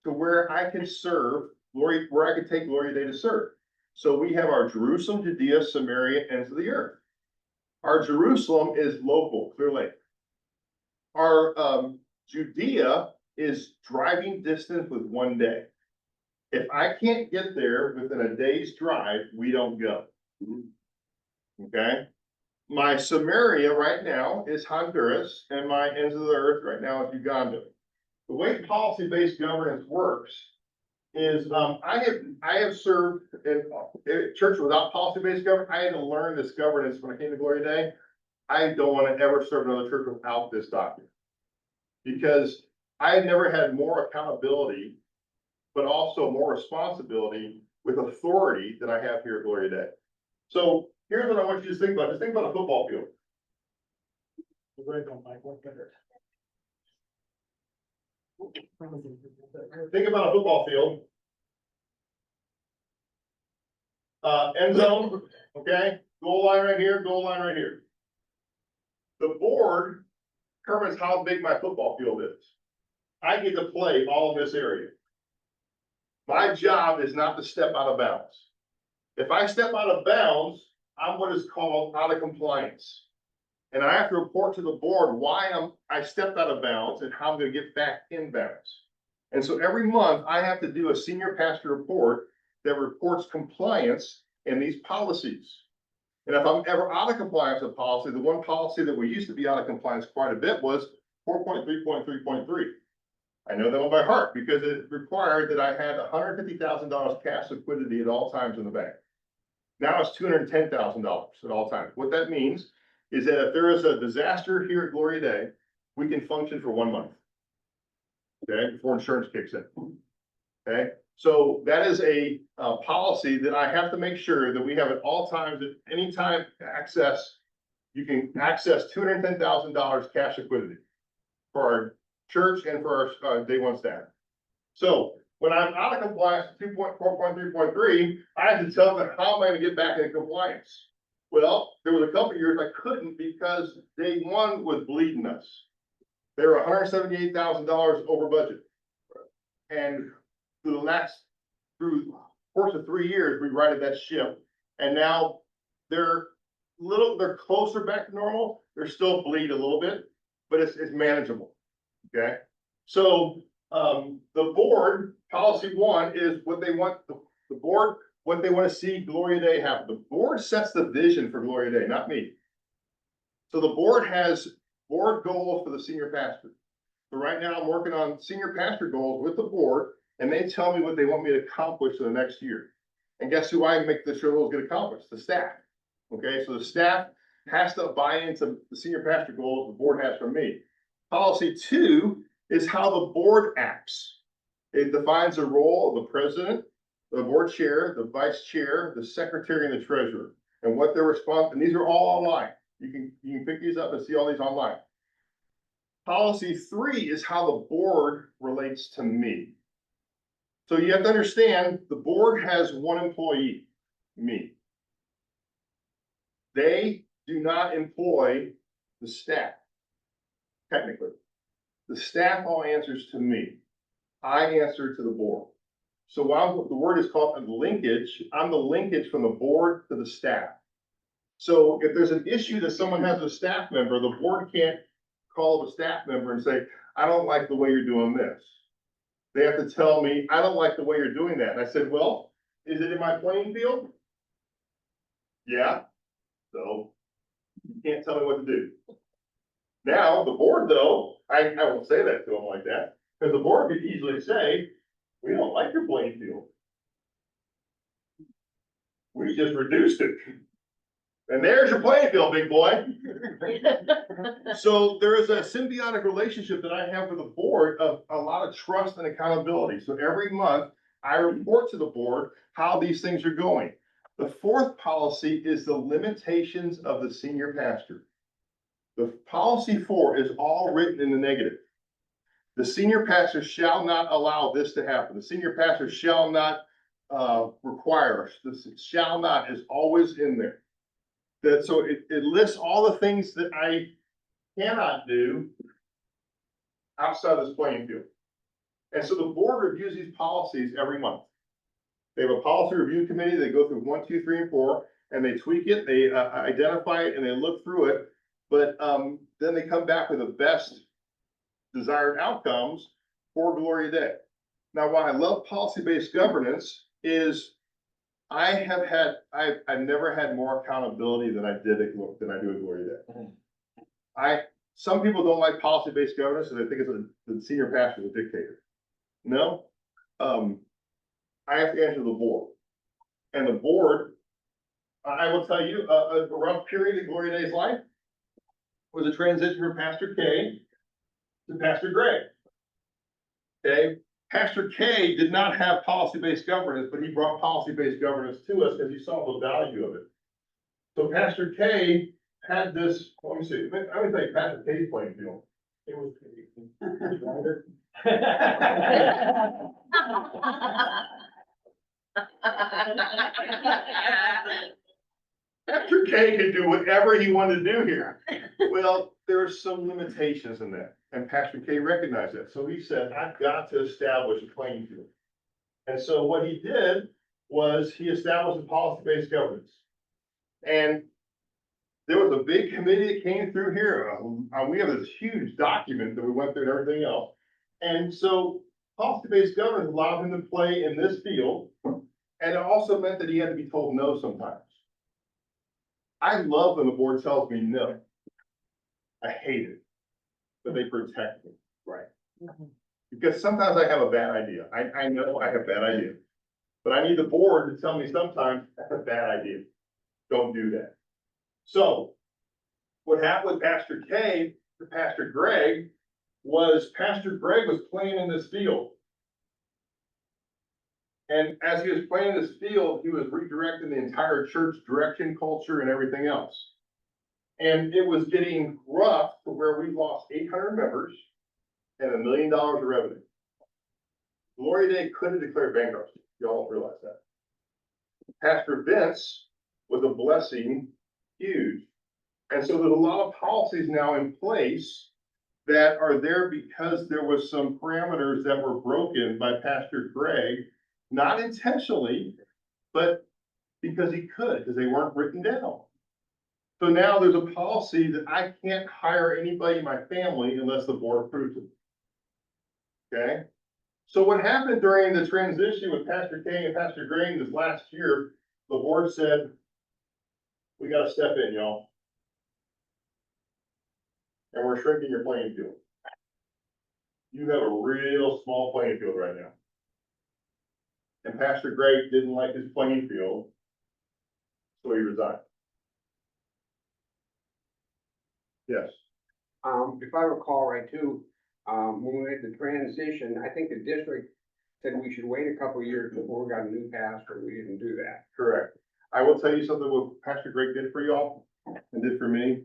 to where I can serve Gloria, where I can take Gloria Dei to serve. So we have our Jerusalem, Judea, Samaria, ends of the earth. Our Jerusalem is local, Clear Lake. Our Judea is driving distance with 1 day. If I can't get there within a day's drive, we don't go. Okay? My Samaria right now is Honduras, and my ends of the earth right now is Uganda. The way policy-based governance works is, I have served in a church without policy-based government. I had to learn this governance when I came to Gloria Dei. I don't want to ever serve another church without this document. Because I had never had more accountability, but also more responsibility with authority than I have here at Gloria Dei. So here's what I want you to think about. Just think about a football field. Think about a football field. End zone, okay, goal line right here, goal line right here. The board determines how big my football field is. I get to play all of this area. My job is not to step out of bounds. If I step out of bounds, I'm what is called out of compliance. And I have to report to the board why I stepped out of bounds and how I'm gonna get back in bounds. And so every month I have to do a senior pastor report that reports compliance in these policies. And if I'm ever out of compliance with policy, the one policy that we used to be out of compliance quite a bit was 4.3.3.3. I know that one by heart because it required that I had $150,000 cash liquidity at all times in the bank. Now it's $210,000 at all times. What that means is that if there is a disaster here at Gloria Dei, we can function for 1 month. Okay, before insurance kicks in. Okay, so that is a policy that I have to make sure that we have at all times, at any time access, you can access $210,000 cash liquidity for our church and for our day one staff. So when I'm out of compliance with 2.4.3.3, I have to tell them how am I gonna get back into compliance? Well, there was a couple of years I couldn't because day one was bleeding us. They were $178,000 over budget. And through the course of 3 years, we righted that ship. And now they're closer back to normal. They're still bleed a little bit, but it's manageable. Okay. So, the board policy 1 is what they want, the board, what they want to see Gloria Dei have. The board sets the vision for Gloria Dei, not me. So the board has board goals for the senior pastor. So right now I'm working on senior pastor goals with the board and they tell me what they want me to accomplish for the next year. And guess who I make sure those get accomplished? The staff. Okay, so the staff has to buy into the senior pastor goals the board has from me. Policy 2 is how the board acts. It defines the role of the president, the board chair, the vice chair, the secretary, and the treasurer, and what their response. And these are all online. You can pick these up and see all these online. Policy 3 is how the board relates to me. So you have to understand the board has one employee, me. They do not employ the staff, technically. The staff all answers to me. I answer to the board. So while the word is called a linkage, I'm the linkage from the board to the staff. So if there's an issue that someone has with a staff member, the board can't call the staff member and say, I don't like the way you're doing this. They have to tell me, I don't like the way you're doing that. And I said, well, is it in my playing field? Yeah. So you can't tell me what to do. Now, the board though, I won't say that to them like that, because the board could easily say, we don't like your playing field. We just reduced it. And there's your playing field, big boy. So there is a symbiotic relationship that I have with the board of a lot of trust and accountability. So every month I report to the board how these things are going. The 4th policy is the limitations of the senior pastor. The policy 4 is all written in the negative. The senior pastor shall not allow this to happen. The senior pastor shall not require us. This shall not is always in there. So it lists all the things that I cannot do outside of this playing field. And so the board reviews these policies every month. They have a policy review committee. They go through 1, 2, 3, and 4, and they tweak it. They identify it and they look through it. But then they come back with the best desired outcomes for Gloria Dei. Now, why I love policy-based governance is I've never had more accountability than I do at Gloria Dei. Some people don't like policy-based governance, and they think it's the senior pastor is a dictator. No, I have to answer the board. And the board, I will tell you, a rough period in Gloria Dei's life was a transition from Pastor K to Pastor Greg. Okay, Pastor K did not have policy-based governance, but he brought policy-based governance to us because he saw the value of it. So Pastor K had this, let me see, I would say Pastor K's playing field. It was. Pastor K could do whatever he wanted to do here. Well, there are some limitations in that, and Pastor K recognized that. So he said, I've got to establish a playing field. And so what he did was he established a policy-based governance. And there was a big committee that came through here. We have this huge document that we went through and everything else. And so policy-based governance allowed him to play in this field. And it also meant that he had to be told no sometimes. I love when the board tells me no. I hate it, but they protect me. Right. Because sometimes I have a bad idea. I know I have bad ideas. But I need the board to tell me sometimes that's a bad idea. Don't do that. So what happened with Pastor K to Pastor Greg was Pastor Greg was playing in this field. And as he was playing this field, he was redirecting the entire church direction, culture, and everything else. And it was getting rough to where we lost 800 members and $1 million of revenue. Gloria Dei couldn't declare bankruptcy. Y'all don't realize that. Pastor Vince was a blessing, huge. And so there's a lot of policies now in place that are there because there was some parameters that were broken by Pastor Greg, not intentionally, but because he could, because they weren't written down. So now there's a policy that I can't hire anybody in my family unless the board approves it. Okay? So what happened during the transition with Pastor King and Pastor Green this last year, the board said, we gotta step in, y'all. And we're shrinking your playing field. You have a real small playing field right now. And Pastor Greg didn't like his playing field, so he resigned. Yes. If I recall right too, when we made the transition, I think the district said we should wait a couple of years before we got a new pastor. We didn't do that. Correct. I will tell you something what Pastor Greg did for y'all and did for me.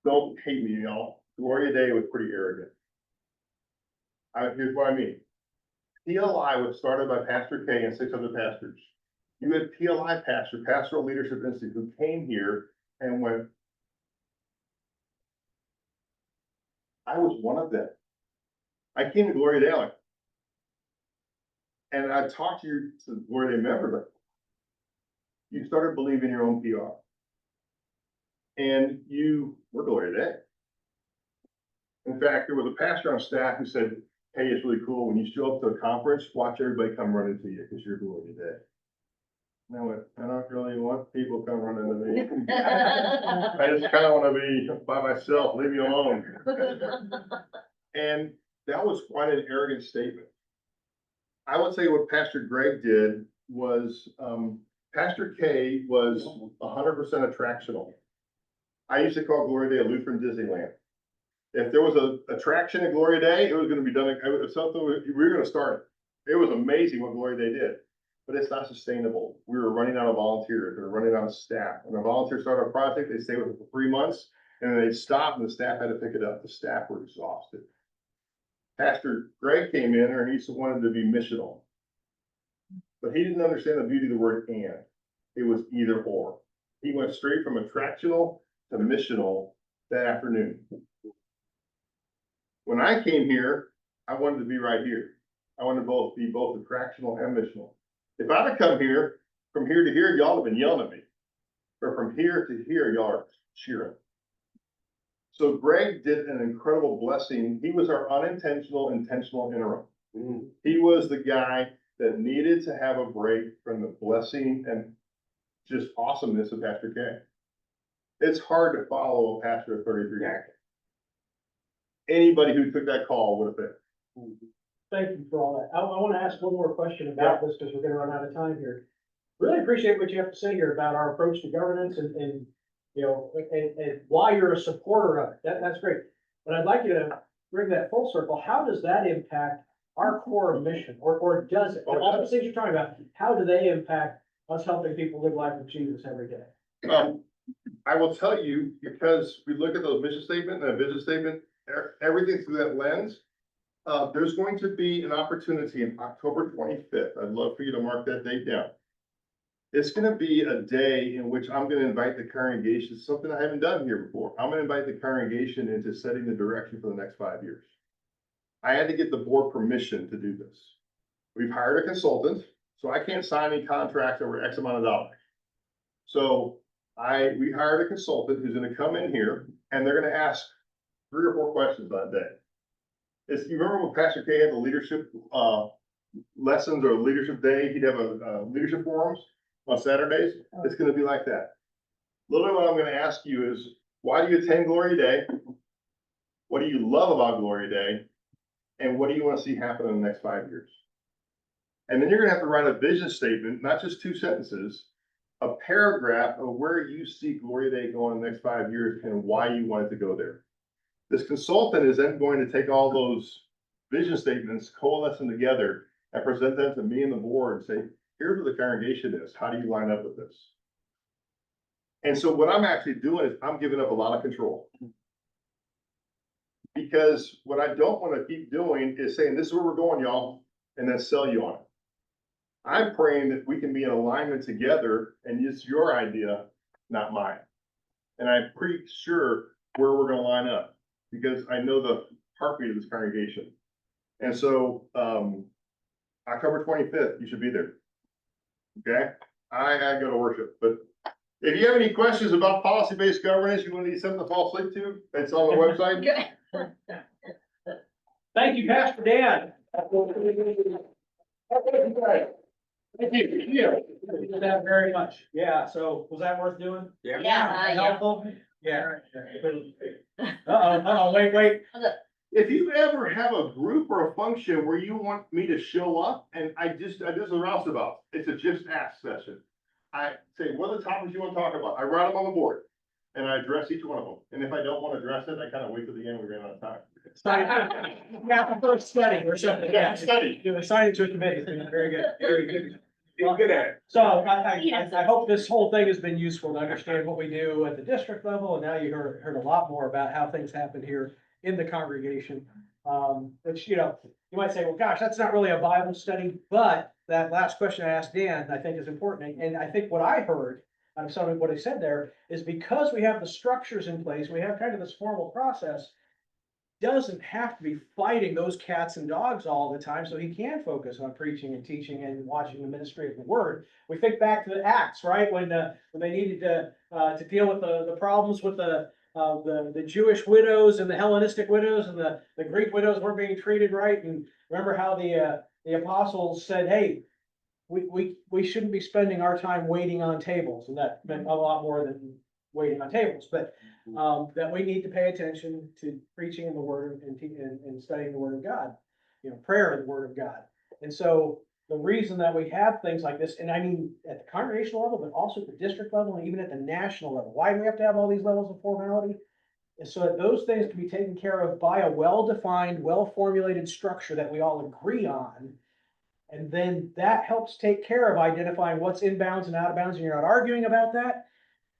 Don't hate me, y'all. Gloria Dei was pretty arrogant. Here's what I mean. PLI was started by Pastor K and 6 other pastors. You had PLI pastor, Pastoral Leadership Institute, who came here and went, I was one of them. I came to Gloria Dei like, and I talked to Gloria Dei member, but you started believing your own PR. And you were Gloria Dei. In fact, there was a pastor on staff who said, hey, it's really cool. When you show up to a conference, watch everybody come running to you because you're Gloria Dei. And I went, I don't really want people come running to me. I just kind of want to be by myself, leave me alone. And that was quite an arrogant statement. I would say what Pastor Greg did was, Pastor K was 100% attractional. I used to call Gloria Dei a Lutheran Disneyland. If there was an attraction at Gloria Dei, it was going to be done. If something, we were going to start it. It was amazing what Gloria Dei did, but it's not sustainable. We were running out of volunteers. We were running out of staff. When a volunteer started a project, they stayed with it for 3 months, and then they'd stop, and the staff had to pick it up. The staff were exhausted. Pastor Greg came in, and he wanted to be missional, but he didn't understand the beauty of the word "and." It was either or. He went straight from attractional to missional that afternoon. When I came here, I wanted to be right here. I wanted to be both attractional and missional. If I'd have come here, from here to here, y'all have been yelling at me. But from here to here, y'all are cheering. So Greg did an incredible blessing. He was our unintentional, intentional interim. He was the guy that needed to have a break from the blessing and just awesomeness of Pastor K. It's hard to follow a pastor of 33 years. Anybody who took that call would have been. Thank you for all that. I want to ask one more question about this because we're going to run out of time here. Really appreciate what you have to say here about our approach to governance and you know, and why you're a supporter of it. That's great. But I'd like you to bring that full circle. How does that impact our core mission, or does it? All the things you're talking about, how do they impact us helping people live life with Jesus every day? I will tell you, because we look at those mission statement and a vision statement, everything through that lens. There's going to be an opportunity in October 25th. I'd love for you to mark that date down. It's gonna be a day in which I'm gonna invite the congregation, something I haven't done here before. I'm gonna invite the congregation into setting the direction for the next 5 years. I had to get the board permission to do this. We've hired a consultant, so I can't sign any contracts over X amount of dollars. So we hired a consultant who's gonna come in here and they're gonna ask 3 or 4 questions that day. You remember when Pastor K had the leadership lessons or leadership day, he'd have a leadership forums on Saturdays? It's gonna be like that. Literally what I'm gonna ask you is, why do you attend Gloria Day? What do you love about Gloria Day? And what do you wanna see happen in the next 5 years? And then you're gonna have to write a vision statement, not just 2 sentences, a paragraph of where you see Gloria Day going in the next 5 years and why you want it to go there. This consultant is then going to take all those vision statements, coalesce them together, and present them to me and the board and say, here's what the congregation is. How do you line up with this? And so what I'm actually doing is I'm giving up a lot of control. Because what I don't want to keep doing is saying, this is where we're going, y'all, and then sell you on it. I'm praying that we can be in alignment together and it's your idea, not mine. And I'm pretty sure where we're going to line up, because I know the heartbeat of this congregation. And so, October 25th, you should be there. Okay? I gotta go to worship, but if you have any questions about policy-based governance, you want to need something to fall asleep to, it's on the website. Thank you, Pastor Dan. Thank you. Yeah. Thank you very much. Yeah, so was that worth doing? Yeah. Helpful? Yeah. Uh-oh, wait. If you ever have a group or a function where you want me to show up, and I just a roustabout, it's a just ask session. I say, what are the topics you want to talk about? I write them on the board and I address each one of them. And if I don't want to address it, I kind of wait till the end, we ran out of time. Yeah, first study or something. Yeah, study. Do assign it to a committee. Very good, very good. You're good at it. So I hope this whole thing has been useful to understand what we do at the district level, and now you heard a lot more about how things happen here in the congregation. Which, you know, you might say, well, gosh, that's not really a Bible study, but that last question I asked Dan, I think is important. And I think what I heard out of some of what he said there is, because we have the structures in place, we have kind of this formal process, doesn't have to be fighting those cats and dogs all the time, so he can focus on preaching and teaching and watching the ministry of the word. We think back to the Acts, right? When they needed to deal with the problems with the Jewish widows and the Hellenistic widows, and the Greek widows weren't being treated right. And remember how the apostles said, hey, we shouldn't be spending our time waiting on tables. And that meant a lot more than waiting on tables, but that we need to pay attention to preaching in the word and studying the word of God, you know, prayer in the word of God. And so the reason that we have things like this, and I mean at the congregational level, but also at the district level and even at the national level, why do we have to have all these levels of formality? Is so that those things can be taken care of by a well-defined, well-formulated structure that we all agree on. And then that helps take care of identifying what's in bounds and out of bounds, and you're not arguing about that.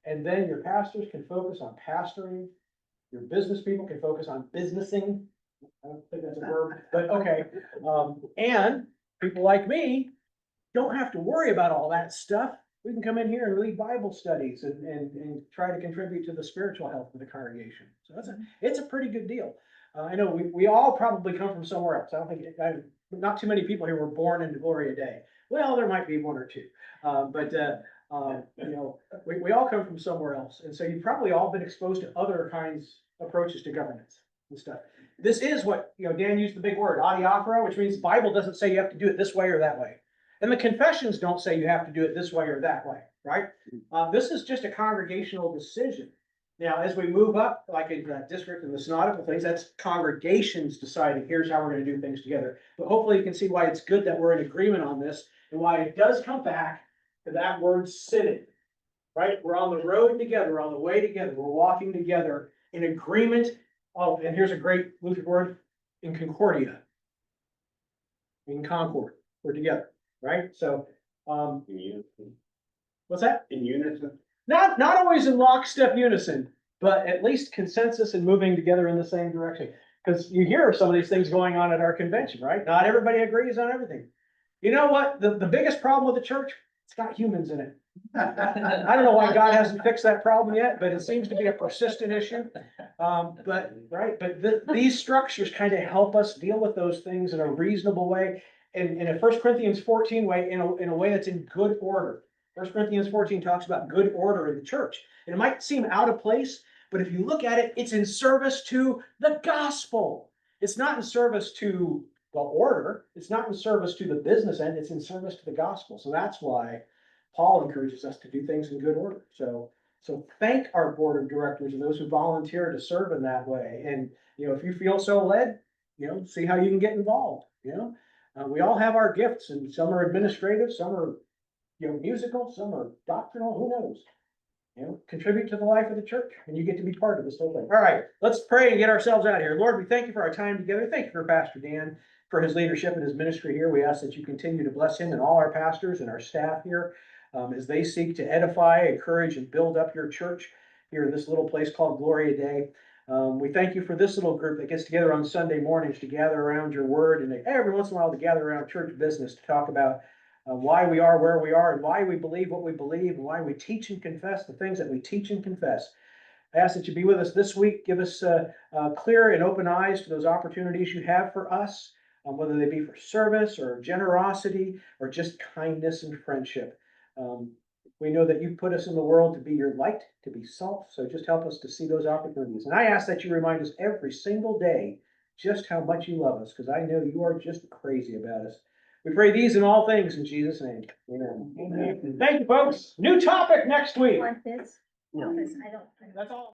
And then your pastors can focus on pastoring. Your business people can focus on businessing. I don't think that's a verb, but okay. And people like me don't have to worry about all that stuff. We can come in here and lead Bible studies and try to contribute to the spiritual health of the congregation. So it's a pretty good deal. I know we all probably come from somewhere else. I don't think, not too many people here were born into Gloria Dei. Well, there might be 1 or 2, but you know, we all come from somewhere else. And so you've probably all been exposed to other kinds of approaches to governance and stuff. This is what, you know, Dan used the big word, adiaphora, which means the Bible doesn't say you have to do it this way or that way. And the confessions don't say you have to do it this way or that way, right? This is just a congregational decision. Now, as we move up, like in that district and the synodical things, that's congregations deciding, here's how we're gonna do things together. But hopefully you can see why it's good that we're in agreement on this and why it does come back to that word sitting. Right? We're on the road together, we're on the way together, we're walking together in agreement. Oh, and here's a great Lutheran word, in concordia. In concord, we're together, right? So, In unison. what's that? In unison. Not always in lockstep unison, but at least consensus and moving together in the same direction. Because you hear of some of these things going on at our convention, right? Not everybody agrees on everything. You know what? The biggest problem with the church, it's got humans in it. I don't know why God hasn't fixed that problem yet, but it seems to be a persistent issue. These structures kind of help us deal with those things in a reasonable way. And in a 1 Corinthians 14 way, in a way that's in good order. 1 Corinthians 14 talks about good order in the church. And it might seem out of place, but if you look at it, it's in service to the gospel. It's not in service to the order. It's not in service to the business end. It's in service to the gospel. So that's why Paul encourages us to do things in good order. So thank our board of directors and those who volunteer to serve in that way. And, if you feel so led, see how you can get involved, we all have our gifts, and some are administrative, some are, musical, some are doctrinal, who knows? Contribute to the life of the church, and you get to be part of this whole thing. All right, let's pray and get ourselves out of here. Lord, we thank you for our time together. Thank you for Pastor Dan, for his leadership and his ministry here. We ask that you continue to bless him and all our pastors and our staff here, as they seek to edify, encourage, and build up your church here in this little place called Gloria Dei. We thank you for this little group that gets together on Sunday mornings to gather around your word, and every once in a while to gather around church business to talk about why we are where we are, and why we believe what we believe, and why we teach and confess the things that we teach and confess. I ask that you be with us this week. Give us clear and open eyes to those opportunities you have for us, whether they be for service or generosity or just kindness and friendship. We know that you put us in the world to be your light, to be salt, so just help us to see those opportunities. And I ask that you remind us every single day just how much you love us, because I know you are just crazy about us. We pray these in all things in Jesus' name. Amen. Thank you, folks. New topic next week. Want this? No. Because I don't. That's all.